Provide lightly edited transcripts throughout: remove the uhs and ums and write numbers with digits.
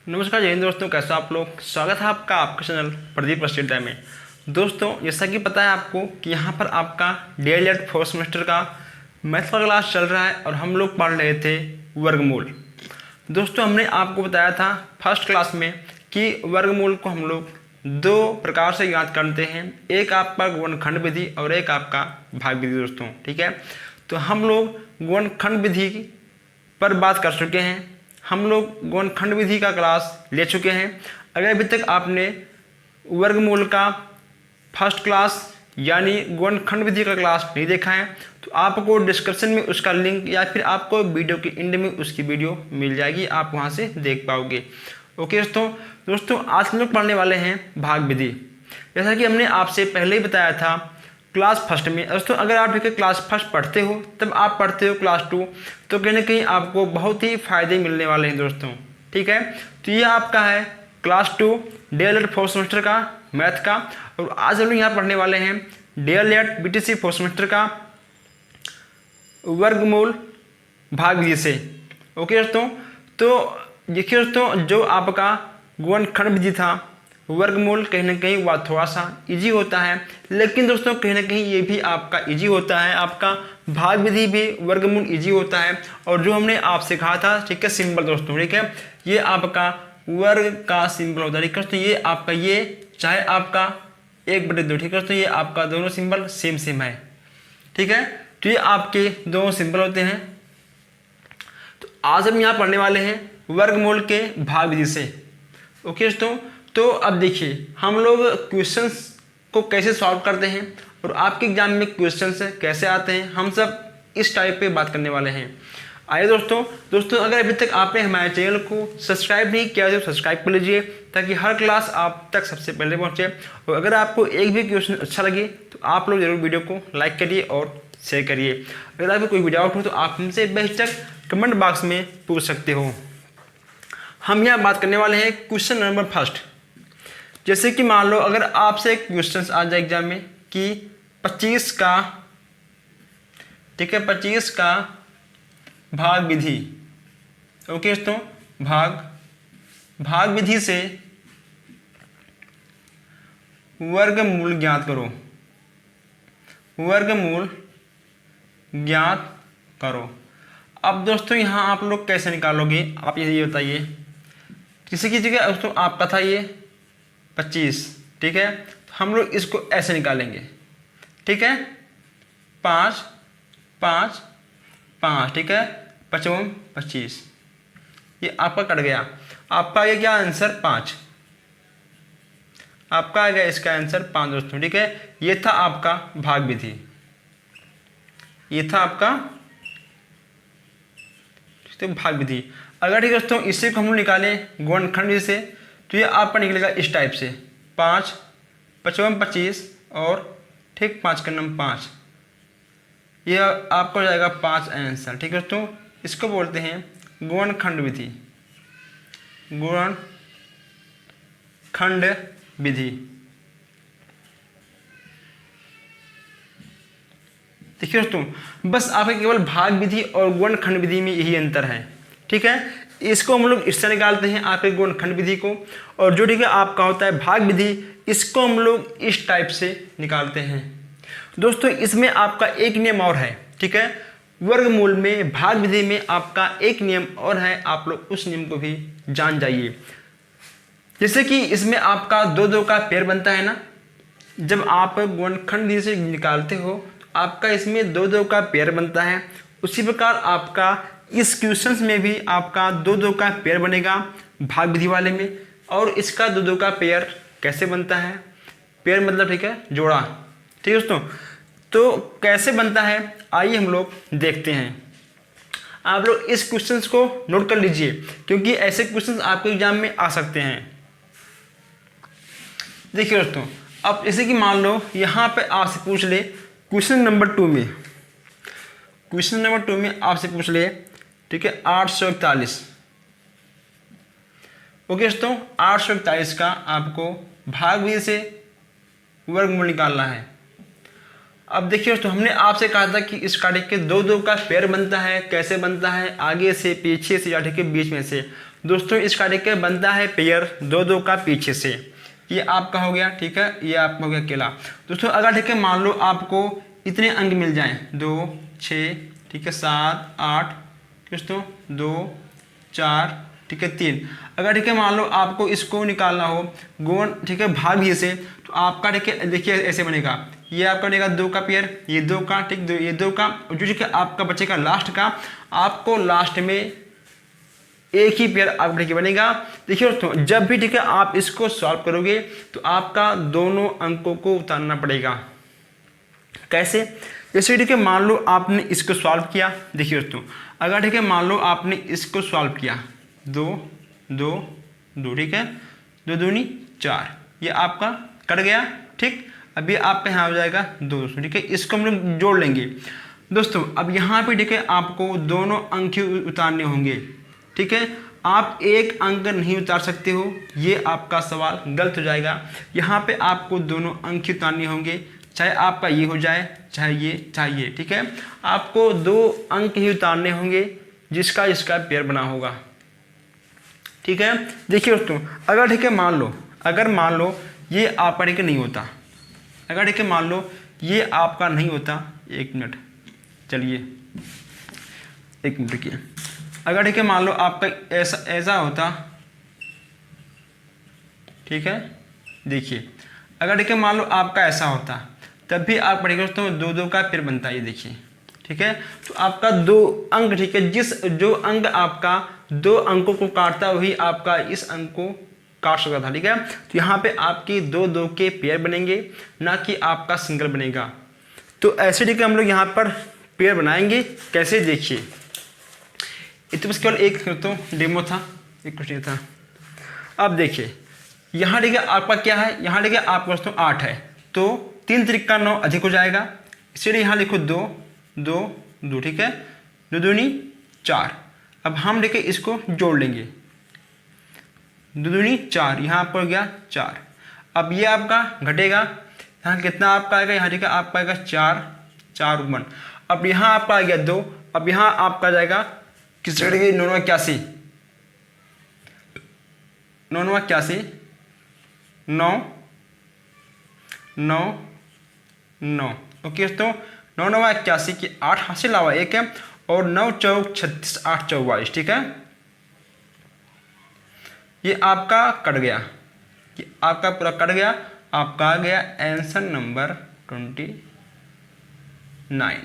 नमस्कार जय हिंद दोस्तों, कैसे आप लोग। स्वागत है आपका आपके चैनल प्रदीप स्टडी में। दोस्तों जैसा कि पता है आपको कि यहाँ पर आपका डीएलएड फोर्थ सेमेस्टर का मैथ का क्लास चल रहा है और हम लोग पढ़ रहे थे वर्गमूल। दोस्तों हमने आपको बताया था फर्स्ट क्लास में कि वर्गमूल को हम लोग दो प्रकार से ज्ञात करते हैं, एक आपका गुणनखंड विधि और एक आपका भाग विधि। दोस्तों ठीक है, तो हम लोग गुणनखंड विधि पर बात कर चुके हैं। हम लोग गुणनखंड विधि का क्लास ले चुके हैं। अगर अभी तक आपने वर्गमूल का फर्स्ट क्लास यानी गुणनखंड विधि का क्लास नहीं देखा है तो आपको डिस्क्रिप्शन में उसका लिंक या फिर आपको वीडियो के एंड में उसकी वीडियो मिल जाएगी, आप वहां से देख पाओगे। ओके दोस्तों आज हम लोग पढ़ने वाले हैं भाग विधि। जैसा कि हमने आपसे पहले ही बताया था क्लास फर्स्ट में। दोस्तों अगर आप क्लास फर्स्ट पढ़ते हो तब आप पढ़ते हो क्लास टू, तो कहीं ना कहीं आपको बहुत ही फायदे मिलने वाले हैं दोस्तों। ठीक है, तो ये आपका है class two DElEd fourth semester का मैथ का, और आज हम लोग यहाँ पढ़ने वाले हैं डीएलएड बीटीसी फोर्थ सेमेस्टर का वर्गमूल भाग विधि से। ओके दोस्तों, तो देखिए दोस्तों जो आपका गुणनखंड विधि था वर्गमूल कहीं ना कहीं वह थोड़ा सा इजी होता है, लेकिन दोस्तों कहीं ना कहीं ये भी आपका इजी होता है। आपका भाग विधि भी वर्गमूल इजी होता है। और जो हमने आपसे कहा था ठीक है सिंबल दोस्तों, ठीक है ये आपका वर्ग का सिंबल होता है। ठीक है दोस्तों, ये आपका ये चाहे आपका 1/2, ठीक है दोस्तों ये आपका दोनों सिंबल सेम है। ठीक है, तो ये आपके दोनों सिंबल होते हैं। तो आज हम यहाँ पढ़ने वाले हैं वर्गमूल के भाग विधि से। ओके दोस्तों, तो अब देखिए हम लोग क्वेश्चंस को कैसे सॉल्व करते हैं और आपके एग्जाम में क्वेश्चंस कैसे आते हैं, हम सब इस टाइप पे बात करने वाले हैं। आइए दोस्तों अगर अभी तक आपने हमारे चैनल को सब्सक्राइब नहीं किया तो सब्सक्राइब कर लीजिए ताकि हर क्लास आप तक सबसे पहले पहुंचे। और अगर आपको एक भी क्वेश्चन अच्छा लगे तो आप लोग जरूर वीडियो को लाइक करिए और शेयर करिए। अगर आपको कोई भी डाउट हो तो आप हमसे बेशक कमेंट बॉक्स में पूछ सकते हो। हम यहाँ बात करने वाले हैं क्वेश्चन नंबर फर्स्ट। जैसे कि मान लो अगर आपसे क्वेश्चन आ जाए एग्जाम में कि 25 का, ठीक है 25 का भाग विधि। ओके दोस्तों, भाग विधि से वर्गमूल ज्ञात करो, वर्गमूल ज्ञात करो। अब दोस्तों यहाँ आप लोग कैसे निकालोगे, आप ये बताइए। किसी की जगह दोस्तों आपका था ये 25, ठीक है तो हम लोग इसको ऐसे निकालेंगे। ठीक है 5 5 5, ठीक है 5 25, ये आपका कट गया। आपका ये क्या आंसर 5, आपका आ गया इसका आंसर 5 दोस्तों। ठीक है, ये था आपका भाग विधि, ये था आपका तो भाग विधि। अगर ठीक है दोस्तों इसे को हम लोग निकालें गुणनखंड विधि से तो ये आपका निकलेगा इस टाइप से 5 5 25 और ठीक 5 का नंबर 5, ये आपको हो जाएगा 5 आंसर। ठीक है दोस्तों, इसको बोलते हैं गुणनखंड विधि, गुणनखंड विधि। देखिए दोस्तों बस आपके केवल भाग विधि और गुणनखंड विधि में यही अंतर है। ठीक है, इसको हम लोग इससे निकालते हैं आपके गुणनखंड विधि को, और जो ठीक है आपका होता है भाग विधि इसको हम लोग इस टाइप से निकालते हैं। दोस्तों इसमें आपका एक नियम और है। ठीक है, वर्गमूल में भाग विधि में आपका एक नियम और है, आप लोग उस नियम को भी जान जाइए। जैसे कि इसमें आपका 2 का पेयर बनता है ना, जब आप गुणनखंड विधि से निकालते हो तो आपका इसमें 2 का पेयर बनता है। उसी प्रकार आपका इस क्वेश्चन में भी आपका 2 का पेयर बनेगा भाग विधि वाले में। और इसका 2 का पेयर कैसे बनता है, पेयर मतलब ठीक है जोड़ा। ठीक है दोस्तों, तो कैसे बनता है आइए हम लोग देखते हैं। आप लोग इस क्वेश्चन को नोट कर लीजिए क्योंकि ऐसे क्वेश्चन आपके एग्जाम में आ सकते हैं। देखिए दोस्तों अब जैसे कि मान लो यहाँ पे आपसे पूछ ले क्वेश्चन नंबर 2 में, क्वेश्चन नंबर 2 में आपसे पूछ ले ठीक है 841। ओके दोस्तों 841 का आपको भाग विधि से वर्गमूल निकालना है। अब देखिए दोस्तों, हमने आपसे कहा था कि इस काटे के दो दो का पेयर बनता है। कैसे बनता है? आगे से, पीछे से, या ठीक है बीच में से। दोस्तों इस काटे के बनता है पेयर दो दो का पीछे से। ये आपका हो गया, ठीक है, ये आपका हो गया अकेला। दोस्तों अगर ठीक है मान लो आपको इतने अंक मिल जाएं, 2 6, ठीक है 7 8, दोस्तों 2 4, ठीक है 3। अगर ठीक है मान लो आपको इसको निकालना हो गुण, ठीक है भाग्य से, तो आपका ठीक है देखिए ऐसे बनेगा। ये आपका बनेगा 2 का पेयर, ये 2 का, ठीक, ये 2 का, और जो ठीक है आपका बचेगा लास्ट का। आपको लास्ट में एक ही पेयर आपका ठीक है बनेगा। देखिए दोस्तों, जब भी ठीक है आप इसको सॉल्व करोगे तो आपका दोनों अंकों को उतारना पड़ेगा। कैसे? जैसे ठीक है मान लो आपने इसको सॉल्व किया। देखिए दोस्तों, अगर ठीक है मान लो आपने इसको सॉल्व किया, 2 2 2, ठीक है, 2 दूनी 4, ये आपका कट गया, ठीक। अब ये आपका यहाँ हो जाएगा 2 दोस्तों, ठीक है। इसको हम लोग जोड़ लेंगे दोस्तों। अब यहाँ पे ठीक है आपको दोनों अंक ही उतारने होंगे, ठीक है। आप एक अंक नहीं उतार सकते हो, ये आपका सवाल गलत हो जाएगा। यहाँ पे आपको दोनों अंक ही उतारने होंगे, चाहे आपका ये हो जाए, चाहे ये, ठीक है। आपको 2 अंक ही उतारने होंगे जिसका इसका पेयर बना होगा, ठीक है। देखिए दोस्तों, अगर ठीक है मान लो ये आपका ठीक है नहीं होता, अगर ठीक है मान लो ये आपका नहीं होता, 1 मिनट चलिए, 1 मिनट रुकिए। अगर ठीक है मान लो आपका ऐसा होता, ठीक है, देखिए अगर ठीक है मान लो आपका ऐसा होता, तब भी आप पढ़ेंगे दोस्तों 2 2 का पेयर बनता है, ये देखिए, ठीक है। तो आपका 2 अंक, ठीक है, जो अंक आपका 2 अंकों को काटता वही आपका इस अंक को काट सकता था, ठीक है। तो यहाँ पे आपकी 2 2 के पेयर बनेंगे, ना कि आपका सिंगल बनेगा। तो ऐसे ठीक है हम लोग यहाँ पर पेयर बनाएंगे। कैसे? देखिए, ये तो बस केवल एक तो डेमो था, एक क्वेश्चन था। अब देखिए यहाँ ठीक है आपका क्या है, यहाँ ठीक है आपका दोस्तों 8 है, तो 3 त्रिका 9 अधिक हो जाएगा, इसलिए यहाँ लिखो 2 2 2, ठीक है, 2 दूनी 4। अब हम देखिए इसको जोड़ लेंगे, 2 दूनी 4, यहाँ पर हो गया 4। अब ये आपका घटेगा, यहाँ कितना आपका आएगा, यहाँ ठीक है आपका आएगा 4 4 1। अब यहाँ आपका आ गया 2, अब यहाँ आपका आ जाएगा किस जगह 9 81 9 81 9 9 9, ओके दोस्तों। 9 9 81 की 8 हासिल हुआ 1 है, और 9 चौक 36 8 44, ठीक है। ये आपका कट गया, ये आपका पूरा कट गया, आपका आ गया आंसर नंबर 29।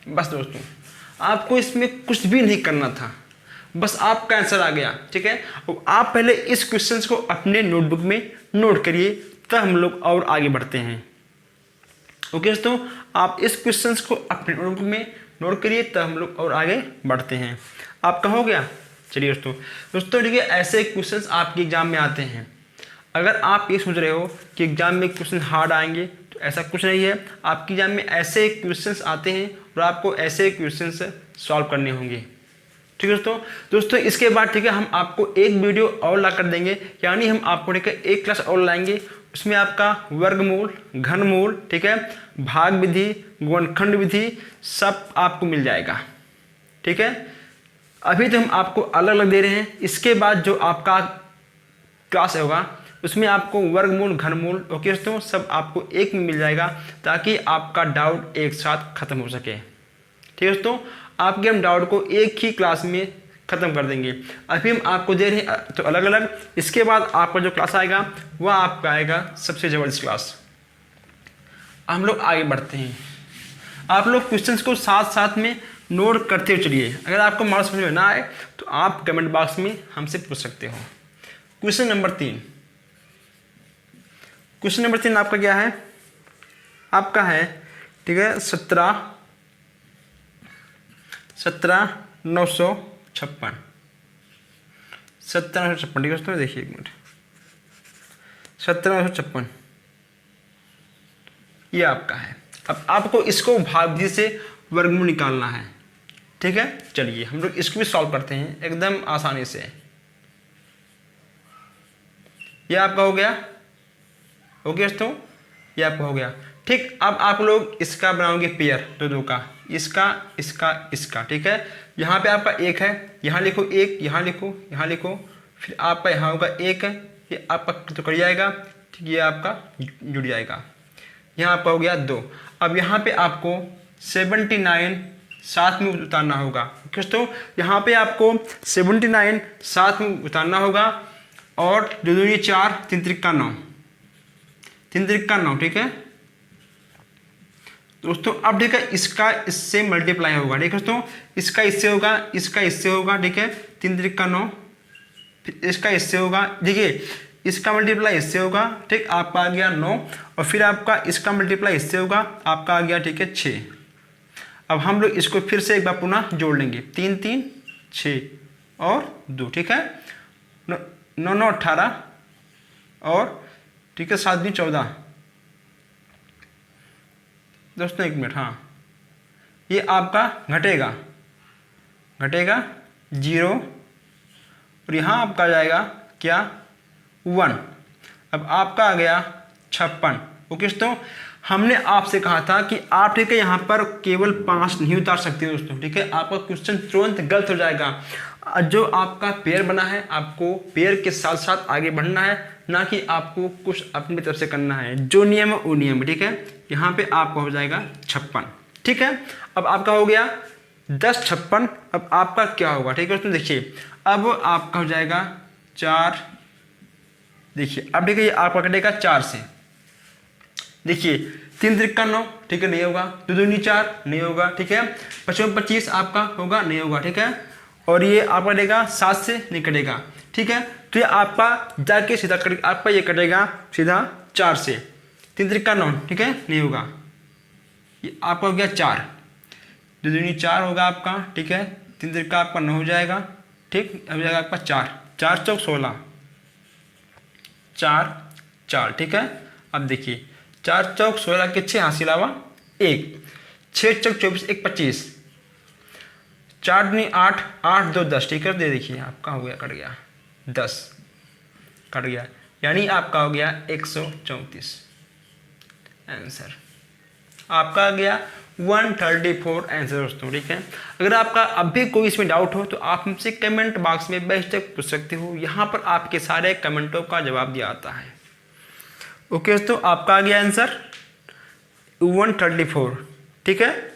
बस दोस्तों, आपको इसमें कुछ भी नहीं करना था, बस आपका आंसर आ गया, ठीक है। और आप पहले इस क्वेश्चंस को अपने नोटबुक में नोट करिए, तब हम लोग और आगे बढ़ते हैं। ओके दोस्तों, आप इस क्वेश्चंस को अपने नोटबुक में नोट करिए, तब हम लोग और आगे बढ़ते हैं। आपका हो गया। चलिए दोस्तों ठीक है, ऐसे क्वेश्चंस आपके एग्जाम में आते हैं। अगर आप ये सोच रहे हो कि एग्जाम में क्वेश्चन हार्ड आएंगे, तो ऐसा कुछ नहीं है। आपके एग्जाम में ऐसे क्वेश्चंस आते हैं और आपको ऐसे क्वेश्चंस सॉल्व करने होंगे, ठीक है दोस्तों। इसके बाद ठीक है हम आपको एक वीडियो और ला कर देंगे, यानी हम आपको ठीक है एक क्लास और लाएंगे। उसमें आपका वर्गमूल, घनमूल, ठीक है, भाग विधि, गुणनखंड विधि सब आपको मिल जाएगा, ठीक है। अभी तो हम आपको अलग अलग दे रहे हैं। इसके बाद जो आपका क्लास होगा उसमें आपको वर्गमूल, घनमूल, ओके दोस्तों, सब आपको एक में मिल जाएगा, ताकि आपका डाउट एक साथ खत्म हो सके, ठीक है दोस्तों। आपके हम डाउट को एक ही क्लास में ख़त्म कर देंगे। अभी हम आपको दे रहे हैं तो अलग अलग। इसके बाद आपका जो क्लास आएगा वह आपका आएगा सबसे ज़बरदस्त क्लास। हम लोग आगे बढ़ते हैं। आप लोग क्वेश्चंस को साथ साथ में नोट करते चलिए। अगर आपको मॉडल समझ में ना आए तो आप कमेंट बॉक्स में हमसे पूछ सकते हो। क्वेश्चन नंबर 3, क्वेश्चन नंबर 3 आपका क्या है? आपका है, ठीक है, 17 956, 17 956, ठीक है दोस्तों। देखिए 1 मिनट, 17 956 ये आपका है। अब आपको इसको भाग विधि से वर्गमूल निकालना है, ठीक है। चलिए हम लोग इसको भी सॉल्व करते हैं एकदम आसानी से। ये आपका हो गया, ओके दोस्तों, ये आपका हो गया। ठीक, अब आप लोग इसका बनाओगे पेयर, दो का, इसका इसका इसका, ठीक है। यहाँ पे आपका एक है, यहाँ लिखो एक, यहाँ लिखो, यहाँ लिखो, फिर आपका यहाँ होगा एक, ये आपका तो कर जाएगा, ठीक, ये आपका जुड़ जाएगा। यहाँ आपका हो गया 2। अब यहाँ पे आपको 79 साथ में उतारना होगा दोस्तों, यहाँ पे आपको 79 साथ में उतारना होगा, और 2 दूनी 4, 3 त्रिक्का 9, 3 त्रिक्का 9, ठीक है दोस्तों। अब ठीक है, इसका इससे मल्टीप्लाई होगा, ठीक है दोस्तों, इसका इससे होगा, इसका इससे होगा, ठीक है, 3 त्रिक्का 9, फिर इसका इससे होगा, देखिए इसका मल्टीप्लाई इससे होगा, ठीक, आपका आ गया 9, और फिर आपका इसका मल्टीप्लाई इससे होगा, आपका आ गया, ठीक है, 6। अब हम लोग इसको फिर से एक बार पुनः जोड़ लेंगे, 3 3 6 और 2, ठीक है, 9 9 18 और ठीक है 7 दूनी 14 दोस्तों, 1 मिनट, हाँ, ये आपका घटेगा 0, और यहाँ आपका आ जाएगा क्या 1। अब आपका आ गया 56। ओके दोस्तों, हमने आपसे कहा था कि आप ठीक है यहाँ पर केवल 5 नहीं उतार सकते दोस्तों, ठीक है, आपका क्वेश्चन तुरंत गलत हो जाएगा। जो आपका पेयर बना है, आपको पेयर के साथ साथ आगे बढ़ना है, ना कि आपको कुछ अपनी तरफ से करना है, जो नियम है वो नियम, ठीक है। यहाँ पे आपका हो जाएगा 56, ठीक है। अब आपका हो गया 10 56। अब आपका क्या होगा, ठीक है दोस्तों, देखिए अब आपका हो जाएगा 4, देखिए अब ठीक है, ये आपका कटेगा 4 से, देखिए 3 त्रिक्का 9, ठीक है, नहीं होगा, 2 दूनी 4 नहीं होगा, ठीक है, 55 25 आपका होगा, नहीं होगा, ठीक है, और ये आपका कटेगा 7 से, नहीं कटेगा, ठीक है। तो ये आपका जाके सीधा कटेगा, आपका ये कटेगा सीधा 4 से, 3 त्रिक्का 9, ठीक है, नहीं होगा, ये आपका हो गया 4, 2 दूनी 4 होगा आपका, ठीक है, 3 त्रिक्का आपका 9 हो जाएगा, ठीक, अब जाएगा आपका 4 4 चौक 16, 4 4, ठीक है। अब देखिए 4 चौक 16 के 6 हासिल आवा 1, 6 चौक 24 1 25, 4 दूनी 8 8 2 10, ठीक है, दे देखिए आपका हो गया, कट गया 10, कट गया, यानी आपका हो गया 134। आंसर आपका आ गया 134 आंसर दोस्तों, ठीक है। अगर आपका अब भी कोई इसमें डाउट हो तो आप हमसे कमेंट बॉक्स में बेशक पूछ सकते हो, यहाँ पर आपके सारे कमेंटों का जवाब दिया आता है। ओके दोस्तों, आपका आ गया आंसर 134, ठीक है।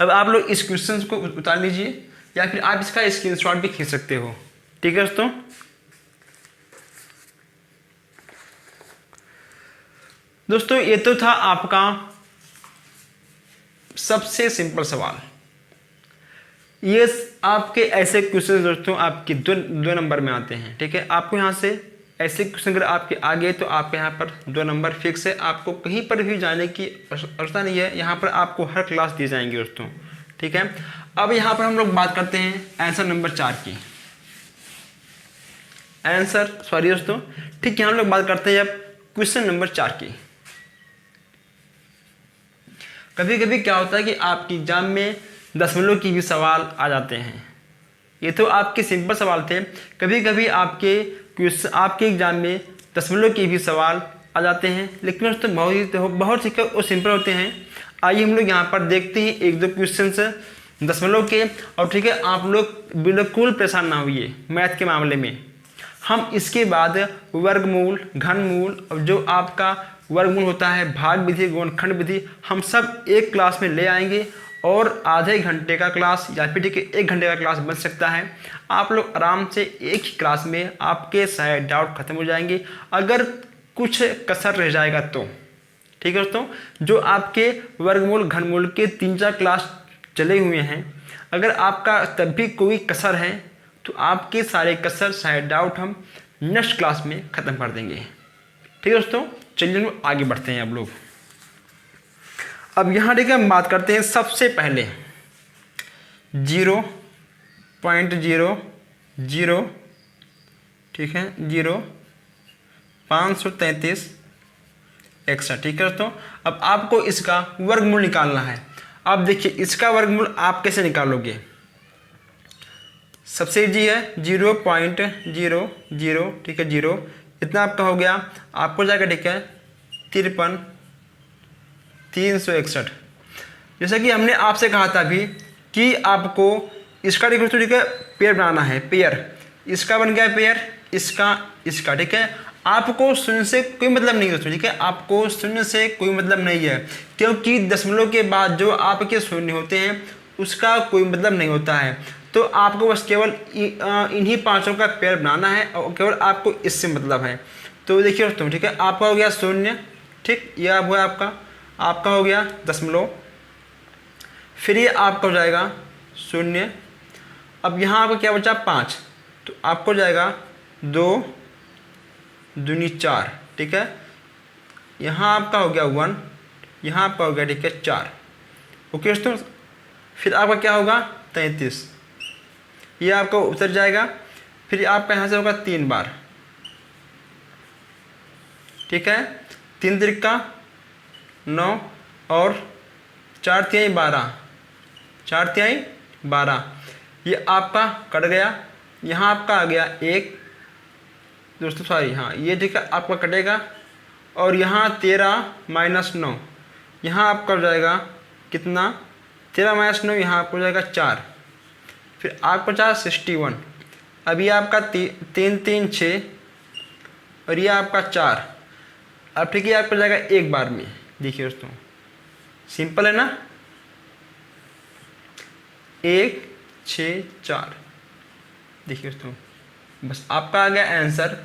अब आप लोग इस क्वेश्चन को उतार लीजिए, या फिर आप इसका स्क्रीनशॉट भी खींच सकते हो, ठीक है दोस्तों। दोस्तों ये तो था आपका सबसे सिंपल सवाल। ये आपके ऐसे क्वेश्चन दोस्तों आपके दो नंबर में आते हैं, ठीक है। आपको यहाँ से ऐसे क्वेश्चन अगर आपके आ गए तो आपके यहाँ पर 2 नंबर फिक्स है, आपको कहीं पर भी जाने की आवश्यकता नहीं है, यहाँ पर आपको हर क्लास दिए जाएंगे दोस्तों, ठीक है। अब यहाँ पर हम लोग बात करते हैं आंसर नंबर 4 की, दोस्तों, ठीक है, हम लोग बात करते हैं अब क्वेश्चन नंबर 4 की। कभी कभी क्या होता है कि आपकी एग्जाम में दशमलव की भी सवाल आ जाते हैं, ये तो आपके सिंपल सवाल थे, कभी कभी आपके एग्जाम में दशमलव के भी सवाल आ जाते हैं, लेकिन दोस्तों बहुत ही वो सिंपल होते हैं। आइए हम लोग यहाँ पर देखते हैं 1-2 क्वेश्चन दशमलव के, और ठीक है आप लोग बिल्कुल परेशान ना होइए मैथ के मामले में। हम इसके बाद वर्गमूल, घनमूल और जो आपका वर्गमूल होता है, भाग विधि, गुणनखंड विधि, हम सब एक क्लास में ले आएंगे, और आधे घंटे का क्लास या फिर ठीक है 1 घंटे का क्लास बन सकता है। आप लोग आराम से एक ही क्लास में आपके सारे डाउट खत्म हो जाएंगे। अगर कुछ कसर रह जाएगा तो ठीक है दोस्तों, जो आपके वर्गमूल घनमूल के 3-4 क्लास चले हुए हैं, अगर आपका तब भी कोई कसर है तो आपके सारे कसर सारे डाउट हम नेक्स्ट क्लास में ख़त्म कर देंगे, ठीक है दोस्तों। चलिए हम आगे बढ़ते हैं। अब लोग अब यहाँ देखिए हम बात करते हैं सबसे पहले 0.00, ठीक है, 533 एक्स्ट्रा, ठीक है दोस्तों। अब आपको इसका वर्गमूल निकालना है। अब देखिए इसका वर्गमूल आप कैसे निकालोगे, सबसे इजी है 0.00, ठीक है, 0 इतना आपका हो गया, आपको जाएगा ठीक है 53 361। जैसा कि हमने आपसे कहा था अभी कि आपको इसका ठीक है पेयर बनाना है, पेयर इसका बन गया पेयर, इसका ठीक है। आपको शून्य से कोई मतलब नहीं है दोस्तों, ठीक है, आपको शून्य से कोई मतलब नहीं है, क्योंकि दशमलव के बाद जो आपके शून्य होते हैं उसका कोई मतलब नहीं होता है। तो आपको बस केवल इन्हीं पांचों का पेयर बनाना है और केवल आपको इससे मतलब है। तो देखिए दोस्तों, ठीक है, आपका हो गया शून्य, ठीक, यह हुआ आपका हो गया दशमलव, फिर ये आपका हो जाएगा शून्य। अब यहाँ आपका क्या बचा 5, तो आपको जाएगा 2 दूनी 4, ठीक है। यहाँ आपका हो गया 1, यहाँ आपका हो गया ठीक है 4। ओके दोस्तों, फिर आपका क्या होगा 33, ये आपका उतर जाएगा। फिर आपका यहाँ से होगा 3 बार, ठीक है, 3 त्रिका 9 और 4 तिहाई 12, 4 तिहाई 12, ये आपका कट गया। यहाँ आपका आ गया 1 दोस्तों, सॉरी, हाँ ये ठीक है आपका कटेगा। और यहाँ 13 - 9, यहाँ आपका हो जाएगा कितना 13 - 9, यहाँ आपको हो जाएगा 4। फिर आपको 4 61, अभी आपका 3 3 6 और ये आपका 4। अब ठीक है आपको जाएगा एक बार में। देखिए दोस्तों, सिंपल है ना, 1 6 4। देखिए दोस्तों, बस आपका आ गया आंसर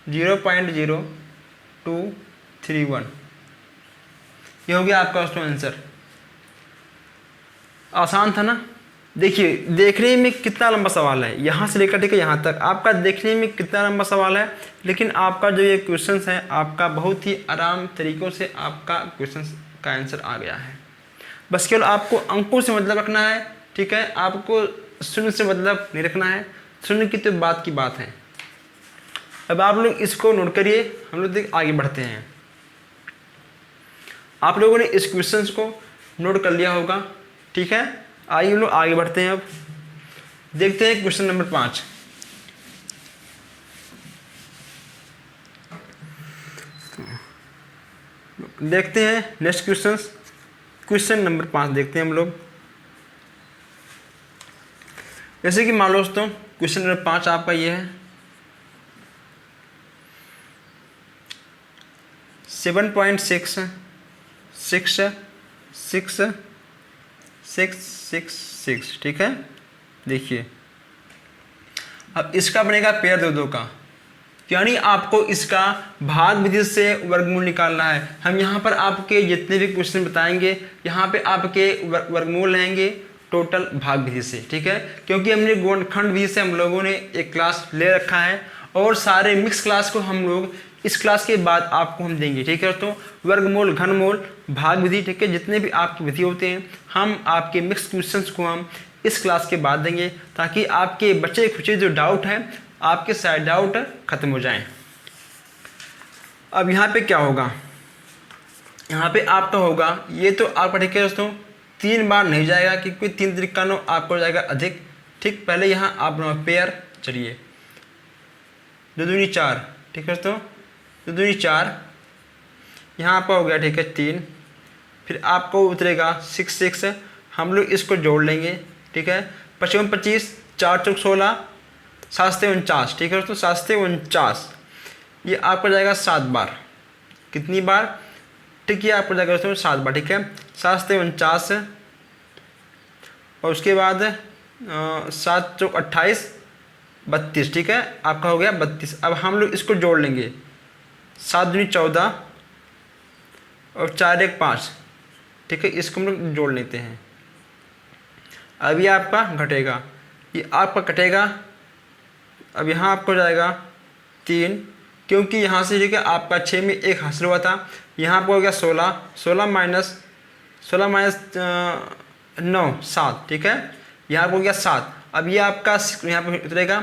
0.0231। ये हो गया आपका दोस्तों आंसर। आसान था ना। देखिए देखने में कितना लंबा सवाल है, यहाँ से लेकर ठीक है यहाँ तक, आपका देखने में कितना लंबा सवाल है, लेकिन आपका जो ये क्वेश्चंस है आपका बहुत ही आराम तरीक़ों से आपका क्वेश्चंस का आंसर आ गया है। बस केवल आपको अंकों से मतलब रखना है, ठीक है, आपको शून्य से मतलब नहीं रखना है, शून्य की तो बात की बात है। अब आप लोग इसको नोट करिए, हम लोग आगे बढ़ते हैं। आप लोगों ने इस क्वेश्चन को नोट कर लिया होगा, ठीक है। आइए हम लोग आगे बढ़ते हैं। अब देखते हैं क्वेश्चन नंबर 5। देखते हैं नेक्स्ट क्वेश्चन नंबर 5 देखते हैं हम लोग। जैसे कि मान लो दोस्तों क्वेश्चन नंबर 5 आपका ये है 7.66666, ठीक है। देखिए अब इसका बनेगा पेयर 2 2 का, यानी आपको इसका भाग विधि से वर्गमूल निकालना है। हम यहाँ पर आपके जितने भी क्वेश्चन बताएंगे यहाँ पे आपके वर्गमूल रहेंगे टोटल भाग विधि से, ठीक है, क्योंकि हमने गुणनखंड विधि से हम लोगों ने एक क्लास ले रखा है और सारे मिक्स क्लास को हम लोग इस क्लास के बाद आपको हम देंगे, ठीक है। तो वर्गमूल, घनमूल, भाग विधि, ठीक है, जितने भी आपकी विधि होते हैं हम आपके मिक्स क्वेश्चंस को हम इस क्लास के बाद देंगे, ताकि आपके बचे खुचे जो डाउट हैं आपके सारे डाउट खत्म हो जाएं। अब यहाँ पे क्या होगा, यहाँ पे आपका होगा ये तो आपका, ठीक है दोस्तों, 3 बार नहीं जाएगा क्योंकि 3 त्रिका 9 आपको हो जाएगा अधिक, ठीक। पहले यहाँ आप पेयर, चलिए 2 दूनी 4, ठीक है दोस्तों, 2 दूनी 4, यहाँ आपका हो गया ठीक है 3, फिर आपको उतरेगा 6 6, हम लोग इसको जोड़ लेंगे, ठीक है, 55 25, 4 चौक 16, 7 से 49, ठीक है दोस्तों, 7 से 49, ये आपको जाएगा 7 बार। कितनी बार, ठीक है, आपको जाएगा दोस्तों 7 बार, ठीक है, 7 से 49 और उसके बाद 7 चौक 28 32, ठीक है, आपका हो गया 32। अब हम लोग इसको जोड़ लेंगे, 7 दूनी 14 और 4 1 5, ठीक है, इसको हम लोग जोड़ लेते हैं। अब ये आपका घटेगा, ये आपका कटेगा। अब यहाँ आपको जाएगा 3, क्योंकि यहाँ से ठीक है आपका 6 में 1 हासिल हुआ था, यहाँ पर हो गया 16, 16 माइनस 9 7, ठीक है, यहाँ पर हो गया 7। अब ये आपका यहाँ पर उतरेगा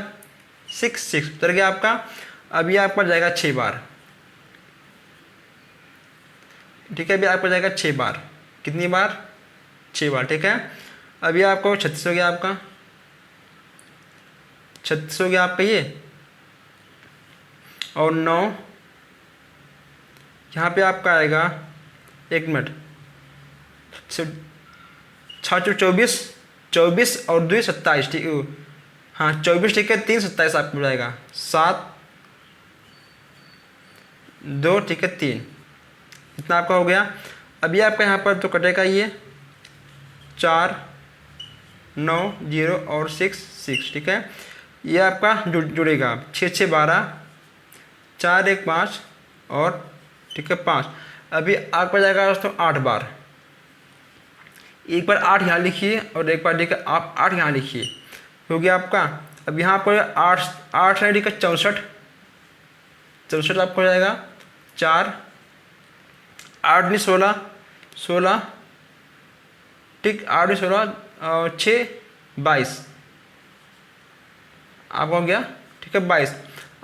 6 6 उतर गया आपका। अब ये आपका जाएगा 6 बार, ठीक है, अभी आपको जाएगा 6 बार। कितनी बार, 6 बार, ठीक है। अभी आपको 36 हो गया, आपका 36 हो गया आपका ये, और 9 यहाँ पे आपका आएगा, 1 मिनट, छः 24, 24 और 2 27, ठीक है। हाँ 24, ठीक है, 3 27 आपको हो जाएगा, 7 2, ठीक है, 3, इतना आपका हो गया। अभी आपका यहाँ पर तो कटेगा ये 4 9 0 और 6 6, ठीक है। ये आपका जुड़ेगा 6 6 12, 4 1 5 और ठीक है 5। अभी आपका जाएगा दोस्तों 8 बार, एक बार 8 यहाँ लिखिए और एक बार ठीक है आप 8 यहाँ लिखिए, हो गया आपका। अब यहाँ पर 8 है, ठीक है, 64 64 आपको हो जाएगा 4 8 नहीं 16 16, ठीक, 8 नहीं 16 और 6 22 आपका हो गया, ठीक है 22।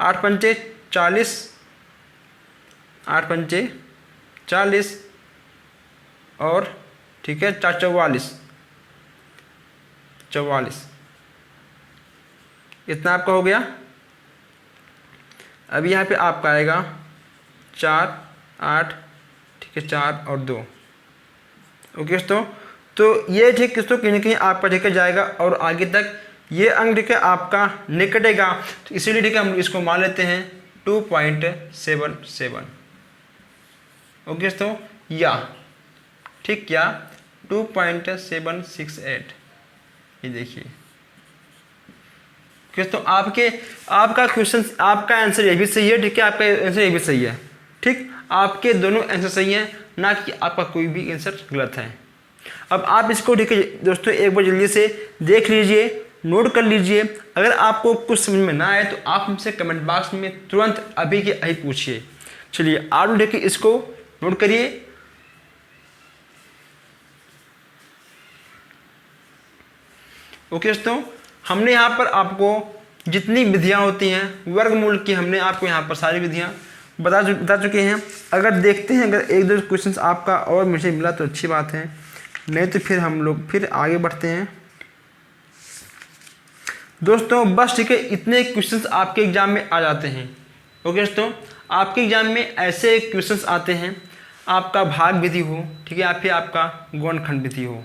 8 पंचे 40, 8 पंचे 40 और ठीक है 4 44 44, इतना आपका हो गया। अभी यहाँ पे आपका आएगा 4 8, ठीक है 4 और 2, ओके दोस्तों। तो ये ठीक दोस्तों कहीं ना कहीं आपका ठीक है जाएगा और आगे तक ये अंक ठीक है आपका निकटेगा, तो इसीलिए ठीक है हम इसको मान लेते हैं 2.77, ओके दोस्तों, या ठीक या 2.768, ये देखिए दोस्तों आपका क्वेश्चन, आपका आंसर ये भी सही है, ठीक है, आपका आंसर ये भी सही है, ठीक, आपके दोनों आंसर सही हैं, ना कि आपका कोई भी आंसर गलत है। अब आप इसको ठीक है दोस्तों एक बार जल्दी से देख लीजिए, नोट कर लीजिए। अगर आपको कुछ समझ में ना आए तो आप हमसे कमेंट बॉक्स में तुरंत अभी के अभी पूछिए। चलिए आप देखिए इसको नोट करिए। ओके दोस्तों, हमने यहाँ पर आपको जितनी विधियाँ होती हैं वर्गमूल की, हमने आपको यहाँ पर सारी विधियाँ बता चुके हैं। अगर देखते हैं, अगर एक दो क्वेश्चंस आपका और मुझे मिला तो अच्छी बात है, नहीं तो फिर हम लोग फिर आगे बढ़ते हैं दोस्तों। बस ठीक है, इतने क्वेश्चंस आपके एग्जाम में आ जाते हैं। ओके दोस्तों, आपके एग्जाम में ऐसे क्वेश्चंस आते हैं, आपका भाग विधि हो, ठीक है, या फिर आपका गुणनखंड विधि हो।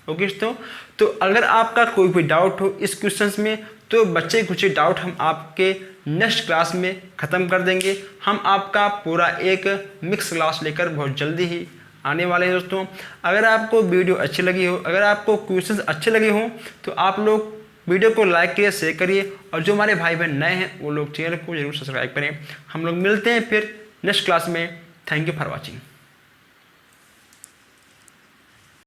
ओके दोस्तों, तो अगर आपका कोई भी डाउट हो इस क्वेश्चंस में तो बच्चे कुछ डाउट हम आपके नेक्स्ट क्लास में ख़त्म कर देंगे। हम आपका पूरा एक मिक्स क्लास लेकर बहुत जल्दी ही आने वाले हैं दोस्तों। अगर आपको वीडियो अच्छी लगी हो, अगर आपको क्वेश्चंस अच्छे लगे हों तो आप लोग वीडियो को लाइक करिए, शेयर करिए, और जो हमारे भाई बहन नए हैं वो लोग चैनल को जरूर सब्सक्राइब करें। हम लोग मिलते हैं फिर नेक्स्ट क्लास में। Thank you for watching.